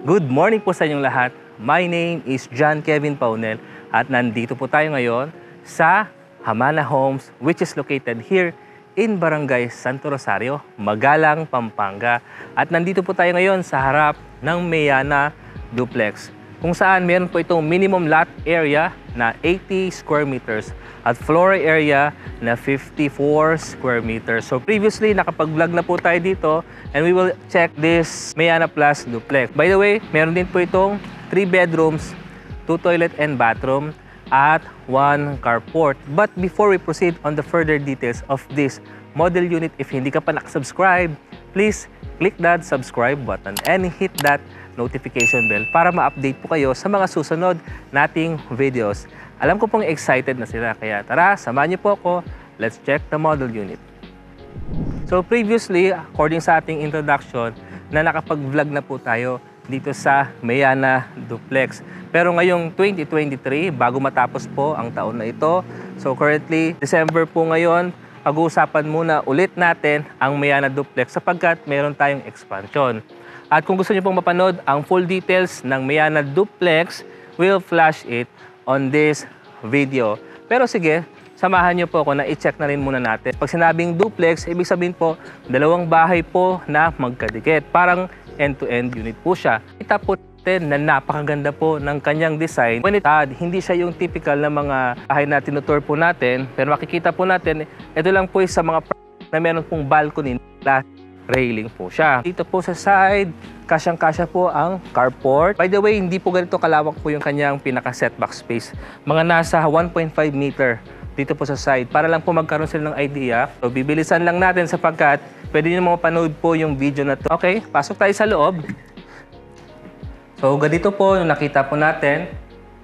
Good morning po sa inyong lahat. My name is John Kevin Paunel at nandito po tayo ngayon sa Hamana Homes which is located here in Barangay Santo Rosario, Magalang, Pampanga. At nandito po tayo ngayon sa harap ng Mayana Duplex kung saan meron po itong minimum lot area na 80 square meters at floor area na 54 square meters. So previously, nakapag-vlog na po tayo dito and we will check this Mayana Plus Duplex. By the way, meron din po itong 3 bedrooms, 2 toilet and bathroom at 1 carport. But before we proceed on the further details of this model unit, if hindi ka pa nakasubscribe, please click that subscribe button and hit that notification bell para ma-update po kayo sa mga susunod nating videos. Alam ko pong excited na sila, kaya tara, samahan niyo po ako. Let's check the model unit. So previously, according sa ating introduction, na nakapag-vlog na po tayo dito sa Mayana Duplex. Pero ngayong 2023, bago matapos po ang taon na ito, so currently, December po ngayon, pag-uusapan muna ulit natin ang Mayana Duplex sapagkat meron tayong expansion. At kung gusto niyo pong mapanood ang full details ng Mayana Duplex, we'll flash it on this video. Pero sige, samahan niyo po ako na i-check na rin muna natin. Pag sinabing duplex, ibig sabihin po, dalawang bahay po na magkadikit. Parang end-to-end unit po siya. Kita po natin na napakaganda po ng kanyang design. When hindi siya yung typical na mga bahay na tinutour po natin. Pero makikita po natin, ito lang po sa mga na meron pong balcony na railing po siya. Dito po sa side, kasyang-kasya po ang carport. By the way, hindi po ganito kalawak po yung kanyang pinaka-setback space. Mga nasa 1.5 meter dito po sa side. Para lang po magkaroon sila ng idea. So, bibilisan lang natin sapagkat pwede nyo mapanood po yung video na to. Okay, pasok tayo sa loob. So, ganito po yung nakita po natin.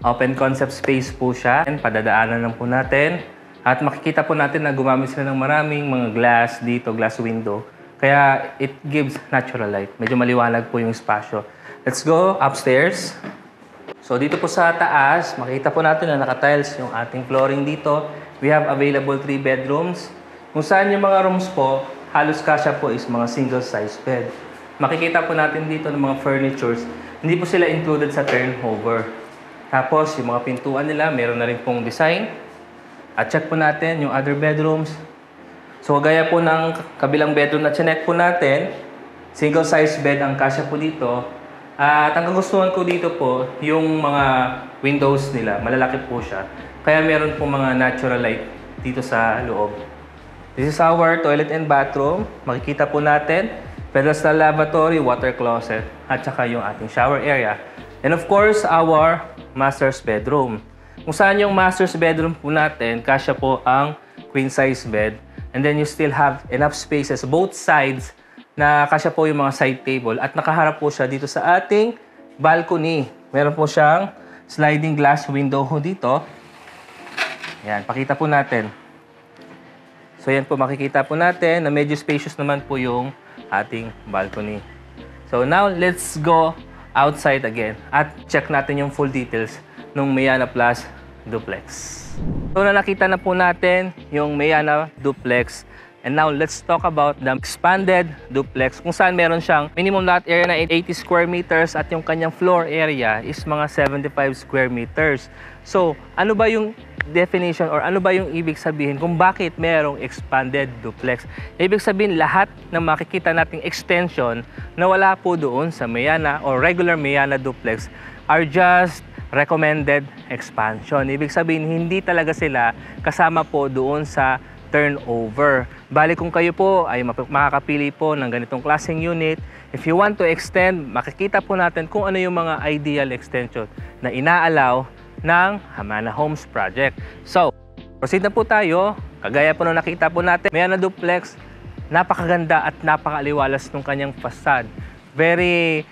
Open concept space po siya. Padadaanan lang po natin. At makikita po natin na gumamit sila ng maraming mga glass dito, glass window. Kaya it gives natural light. Medyo maliwanag po yung espasyo. Let's go upstairs. So dito po sa taas, makita po natin na naka-tiles yung ating flooring dito. We have available 3 bedrooms. Kung saan yung mga rooms po, halos kasya po is mga single size bed. Makikita po natin dito ng mga furnitures. Hindi po sila included sa turnover. Tapos yung mga pintuan nila, meron na rin pong design. At check po natin yung other bedrooms. So, gaya po ng kabilang bedroom na chinek po natin, single size bed ang kasya po dito. At ang kagustuhan ko dito po, yung mga windows nila, malalaki po siya. Kaya meron po mga natural light dito sa loob. This is our toilet and bathroom. Makikita po natin, pedestal lavatory, water closet, at saka yung ating shower area. And of course, our master's bedroom. Kung saan yung master's bedroom po natin, kasya po ang queen size bed. And then you still have enough spaces both sides na kasya po yung mga side table at nakaharap po siya dito sa ating balcony. Meron po siyang sliding glass window dito. Yan, pakita po natin. So yan po, makikita po natin na medyo spacious naman po yung ating balcony. So now, let's go outside again at check natin yung full details ng Mayana Plus Duplex. So nakita na po natin yung Mayana Duplex. And now let's talk about the expanded duplex kung saan meron siyang minimum lot area na 80 square meters at yung kanyang floor area is mga 75 square meters. So ano ba yung definition or ano ba yung ibig sabihin kung bakit merong expanded duplex? Ibig sabihin lahat ng makikita nating extension na wala po doon sa Mayana or regular Mayana Duplex are just recommended expansion. Ibig sabihin, hindi talaga sila kasama po doon sa turnover. Bali kung kayo po ay makakapili po ng ganitong klaseng unit, if you want to extend, makikita po natin kung ano yung mga ideal extension na inaalaw ng Hamana Homes Project. So, proceed na po tayo. Kagaya po nung nakita po natin, Mayana Duplex, napakaganda at napakaliwalas ng kanyang facade. Very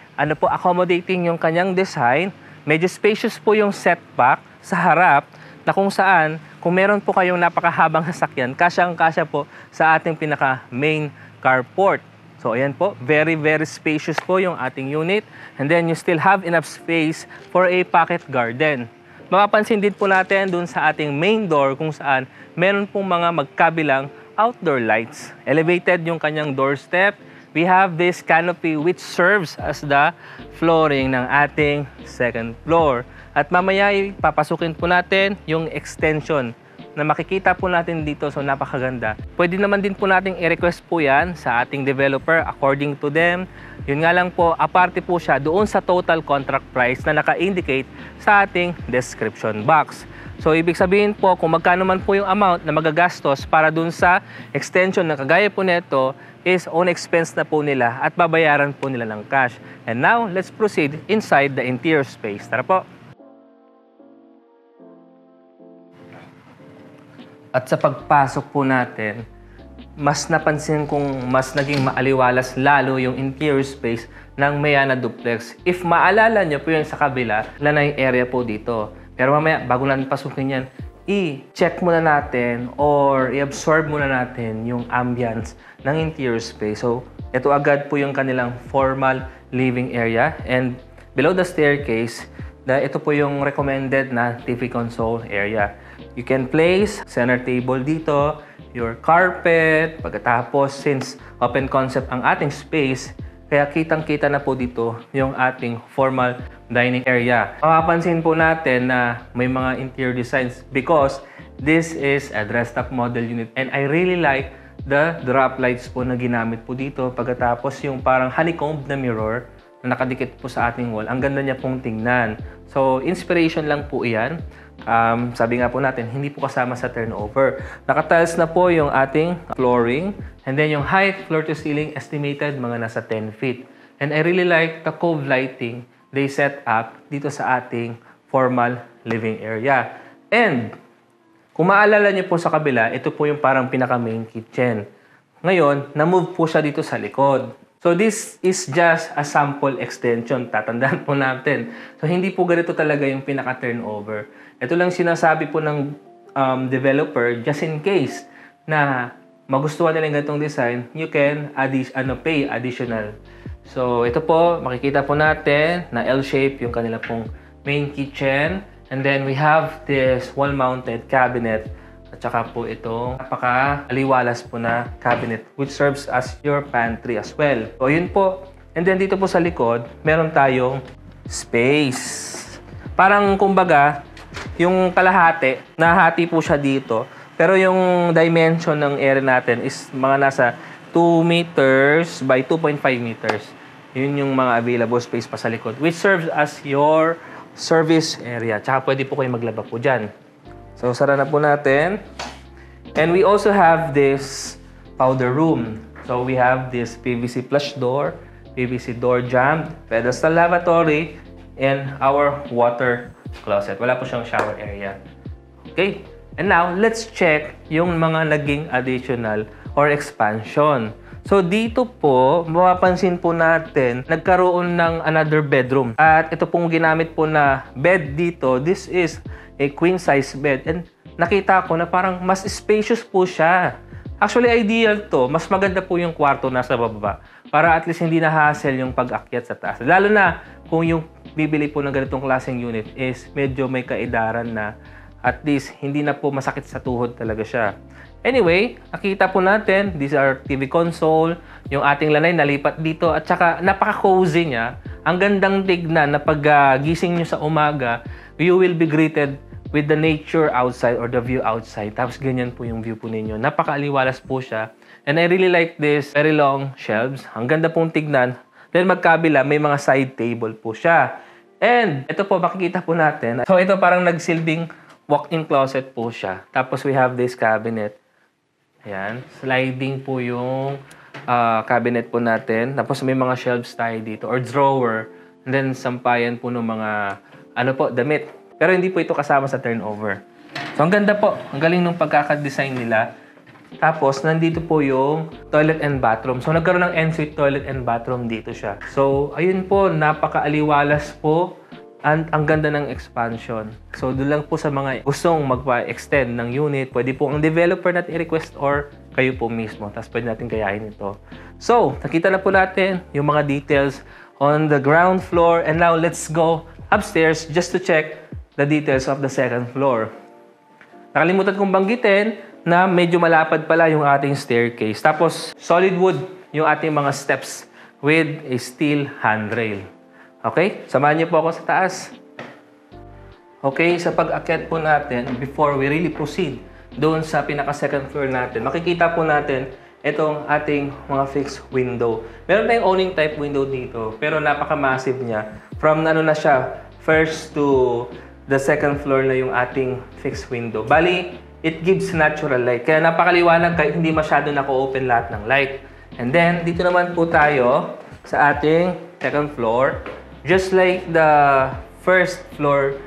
accommodating yung kanyang design. Medyo spacious po yung setback sa harap na kung saan, kung meron po kayong napakahabang sasakyan, kasyang-kasya po sa ating pinaka-main carport. So, ayan po, very, very spacious po yung ating unit. And then, you still have enough space for a pocket garden. Mapapansin din po natin dun sa ating main door kung saan meron pong mga magkabilang outdoor lights. Elevated yung kanyang doorstep. we have this canopy which serves as the flooring ng ating second floor. At mamaya papasukin po natin yung extension na makikita po natin dito. So napakaganda. Pwede naman din po nating i-request po yan sa ating developer according to them. Yun nga lang po, aparte po siya doon sa total contract price na naka-indicate sa ating description box. So ibig sabihin po kung magkano man po yung amount na magagastos para doon sa extension na kagaya po nito is own expense na po nila at babayaran po nila ng cash. And now, let's proceed inside the interior space. Tara po! At sa pagpasok po natin, mas napansin kong mas naging maaliwalas lalo yung interior space ng Mayana Duplex. If maalala nyo po yung sa kabila, wala na yung area po dito. Pero mamaya, bago natin pasukin yan, i-check muna natin or i-absorb muna natin yung ambience ng interior space. So, ito agad po yung kanilang formal living area. And below the staircase, ito po yung recommended na TV console area. You can place center table dito, your carpet, pagkatapos since open concept ang ating space, kaya kitang-kita na po dito yung ating formal dining area. Mapapansin po natin na may mga interior designs because this is a dressed up model unit and I really like the drop lights po na ginamit po dito. Pagkatapos yung parang honeycomb na mirror na nakadikit po sa ating wall. Ang ganda niya pong tingnan. So, inspiration lang po iyan. Sabi nga po natin, hindi po kasama sa turnover. Nakatiles na po yung ating flooring. And then yung height, floor to ceiling, estimated mga nasa 10 feet. And I really like the cove lighting they set up dito sa ating formal living area. And kung maalala niyo po sa kabila, ito po yung parang pinaka-main kitchen. Ngayon, na-move po siya dito sa likod. So this is just a sample extension. Tatandaan po natin. So hindi po ganito talaga yung pinaka-turnover. Ito lang sinasabi po ng developer just in case na magustuhan nila yung ganitong design, you can pay additional. So ito po, makikita po natin na L-shape yung kanila pong main kitchen. And then we have this wall-mounted cabinet. At saka po itong napaka-aliwalas po na cabinet which serves as your pantry as well. So yun po. And then dito po sa likod, meron tayong space. Parang kumbaga, yung kalahati, nahati po siya dito. Pero yung dimension ng area natin is mga nasa 2 meters by 2.5 meters. Yun yung mga available space pa sa likod which serves as your service area. Tsaka pwede po kayo maglaba po dyan. So, sara na po natin. And we also have this powder room. So, we have this PVC flush door, PVC door jamb, pedestal lavatory, and our water closet. Wala po siyang shower area. Okay? And now, let's check yung mga naging additional or expansion. So, dito po, mapapansin po natin, nagkaroon ng another bedroom. At ito pong ginamit po na bed dito, this is a queen size bed. And nakita ko na parang mas spacious po siya. Actually, ideal to. Mas maganda po yung kwarto nasa baba. Para at least hindi na hassle yung pag-akyat sa taas. Lalo na kung yung bibili po ng ganitong klaseng unit is medyo may kaedaran na at least hindi na po masakit sa tuhod talaga siya. Anyway, nakita po natin, these are TV console, yung ating lanay nalipat dito at saka napaka-cozy niya. Ang gandang tignan na pag gising nyo sa umaga, you will be greeted with the nature outside or the view outside. Tapos ganyan po yung view po ninyo. Napaka-aliwalas po siya. And I really like this very long shelves. Ang ganda pong tignan. Then magkabila, may mga side table po siya. And ito po, makikita po natin. So ito parang nagsilbing walk-in closet po siya. Tapos we have this cabinet. Ayan. Sliding po yung cabinet po natin. Tapos may mga shelves tayo dito or drawer. And then sampayan po ng mga damit. Pero hindi po ito kasama sa turnover. So, ang ganda po. Ang galing ng pagkakadesign nila. Tapos, nandito po yung toilet and bathroom. So, nagkaroon ng ensuite toilet and bathroom dito siya. So, ayun po. Napaka-aliwalas po. And ang ganda ng expansion. So, doon lang po sa mga gustong magpa-extend ng unit. Pwede po ang developer natin i-request or kayo po mismo. Tapos, pwede natin gayahin ito. So, nakita na po natin yung mga details on the ground floor. And now, let's go upstairs just to check the details of the second floor. Nakalimutan kong banggitin na medyo malapad pala yung ating staircase. Tapos, solid wood yung ating mga steps with a steel handrail. Okay? Samahan niyo po ako sa taas. Okay, sa pag-akyat po natin, before we really proceed doon sa pinaka-second floor natin, makikita po natin itong ating mga fixed window. Meron tayong awning type window dito, pero napaka-massive niya. From ano na siya, first to the second floor na yung ating fixed window. Bali, it gives natural light. Kaya napakaliwanag kahit hindi masyado naka-open lahat ng light. And then, dito naman po tayo sa ating second floor. Just like the first floor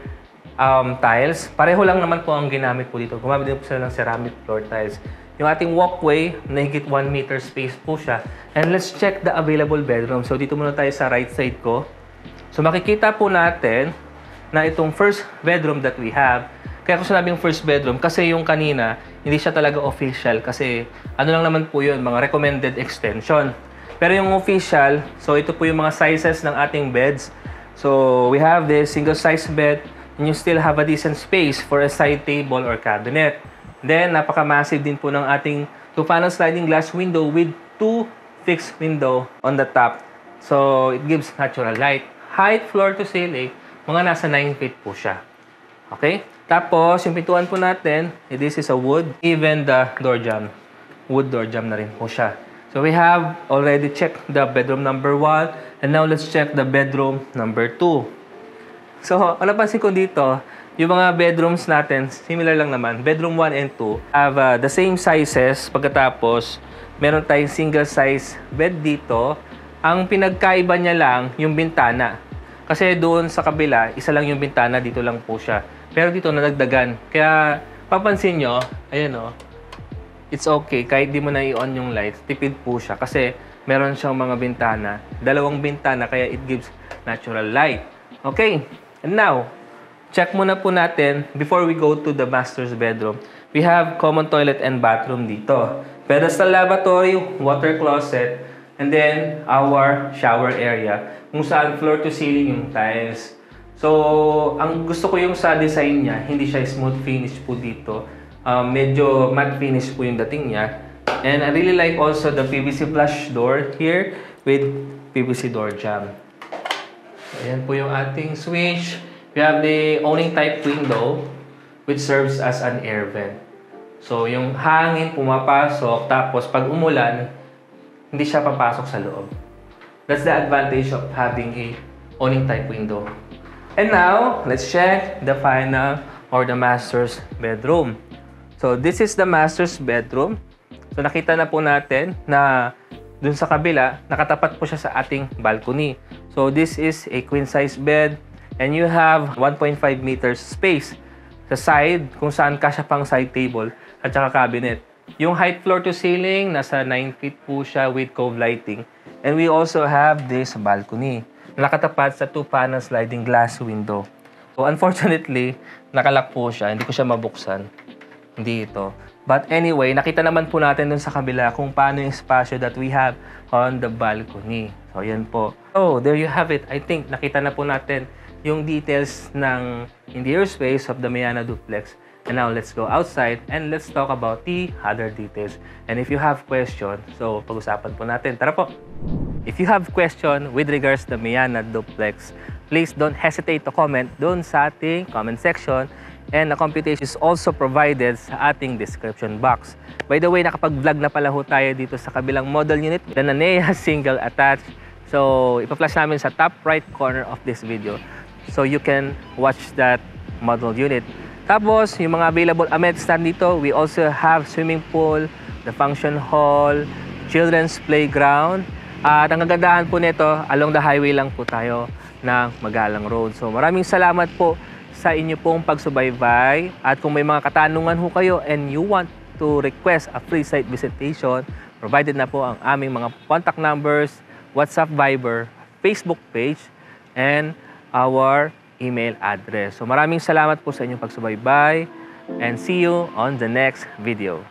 tiles, pareho lang naman po ang ginamit po dito. Gumamit din po sila ng ceramic floor tiles. Yung ating walkway, nahigit 1 meter space po siya. And let's check the available bedroom. So, dito muna tayo sa right side ko. So, makikita po natin na itong first bedroom that we have. Kaya ko sinabing first bedroom kasi yung kanina, hindi siya talaga official kasi ano lang naman po yun, mga recommended extension. Pero yung official, so ito po yung mga sizes ng ating beds. So, we have this single size bed and you still have a decent space for a side table or cabinet. Then, napaka-massive din po ng ating 2-panel sliding glass window with 2 fixed window on the top. So, it gives natural light. Height, floor to ceiling, mga nasa 9 feet po siya. Okay? Tapos, yung pintuan po natin, this is a wood. Even the door jamb, wood door jamb na rin po siya. So, we have already checked the bedroom number 1. And now, let's check the bedroom number 2. So, ang napansin ko dito, yung mga bedrooms natin, similar lang naman. Bedroom 1 and 2 have the same sizes. Pagkatapos, meron tayong single size bed dito. Ang pinagkaiba niya lang, yung bintana. Kasi doon sa kabila, isa lang yung bintana, dito lang po siya. Pero dito, nadagdagan. Kaya, papansin nyo, ayan o, it's okay. Kahit di mo na i-on yung lights, tipid po siya. Kasi, meron siyang mga bintana. Dalawang bintana, kaya it gives natural light. Okay, and now, check muna po natin, before we go to the master's bedroom, we have common toilet and bathroom dito. Pedestal lavatory, water closet, and then our shower area, kung saan floor to ceiling yung tiles. So, ang gusto ko yung sa design niya, hindi siya smooth finish po dito. Medyo matte finish po yung dating niya. And I really like also the PVC flush door here with PVC door jamb. So, ayan po yung ating switch. We have the awning type window which serves as an air vent. So, yung hangin pumapasok, tapos pag umulan, hindi siya papasok sa loob. That's the advantage of having a awning type window. And now, let's check the final or the master's bedroom. So, this is the master's bedroom. So, nakita na po natin na dun sa kabila, nakatapat po siya sa ating balcony. So, this is a queen size bed. And you have 1.5 meters space sa side kung saan kasya pang side table at saka cabinet. Yung height floor to ceiling, nasa 9 feet po siya with cove lighting. And we also have this balcony na nakatapat sa 2-panel sliding glass window. So unfortunately, nakalock po siya. Hindi ko siya mabuksan. Hindi ito. But anyway, nakita naman po natin dun sa kabila kung paano yung espasyo that we have on the balcony. So yan po. So there you have it. I think nakita na po natin yung details ng interior space of the Mayana Duplex. And now, let's go outside and let's talk about the other details. And if you have question, so pag-usapan po natin. Tara po! If you have question with regards to the Mayana Duplex, please don't hesitate to comment doon sa ating comment section. And the computation is also provided sa ating description box. By the way, nakapag-vlog na pala ho tayo dito sa kabilang model unit, the Nanea single attached. So, ipa-flash namin sa top right corner of this video. So you can watch that model unit. Tapos, yung mga available amenities dito, we also have swimming pool, the function hall, children's playground. At ang kagandahan po nito, along the highway lang po tayo ng Magalang Road. So maraming salamat po sa inyo pong pagsubaybay. At kung may mga katanungan ho kayo and you want to request a free site visitation, provided na po ang aming mga contact numbers, WhatsApp, Viber, Facebook page, and our email address. So maraming salamat po sa inyong pagsubaybay and see you on the next video.